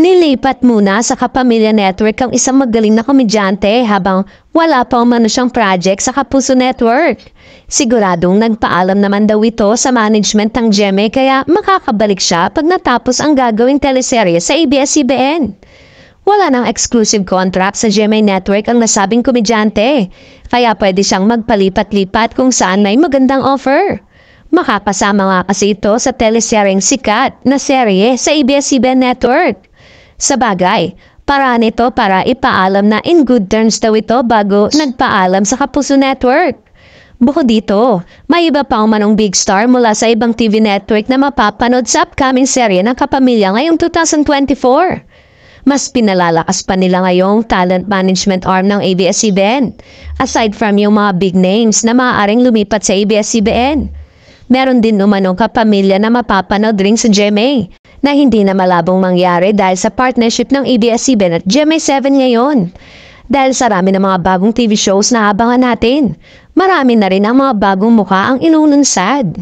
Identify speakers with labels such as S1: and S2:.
S1: Nilipat muna sa Kapamilya Network ang isang magaling na komedyante habang wala pa umano siyang project sa Kapuso Network. Siguradong nagpaalam naman daw ito sa management ng GMA kaya makakabalik siya pag natapos ang gagawing teleserye sa ABS-CBN. Wala nang exclusive contract sa GMA Network ang nasabing komedyante, kaya pwede siyang magpalipat-lipat kung saan may magandang offer. Makakasama nga kasi ito sa teleseryeng sikat na serye sa ABS-CBN Network. Sa bagay, paraan ito para ipaalam na in good terms daw ito bago nagpaalam sa Kapuso Network. Bukod dito, may iba pa umanong big star mula sa ibang TV network na mapapanood sa upcoming serye ng Kapamilya ngayong 2024. Mas pinalalakas pa nila ngayong talent management arm ng ABS-CBN, aside from yung mga big names na maaaring lumipat sa ABS-CBN. Meron din umanong Kapamilya na mapapanood rin sa GMA na hindi na malabong mangyari dahil sa partnership ng ABS-CBN at GMA7 ngayon. Dahil sa rami ng mga bagong TV shows na abangan natin, marami na rin ang mga bagong mukha ang ilulunsad.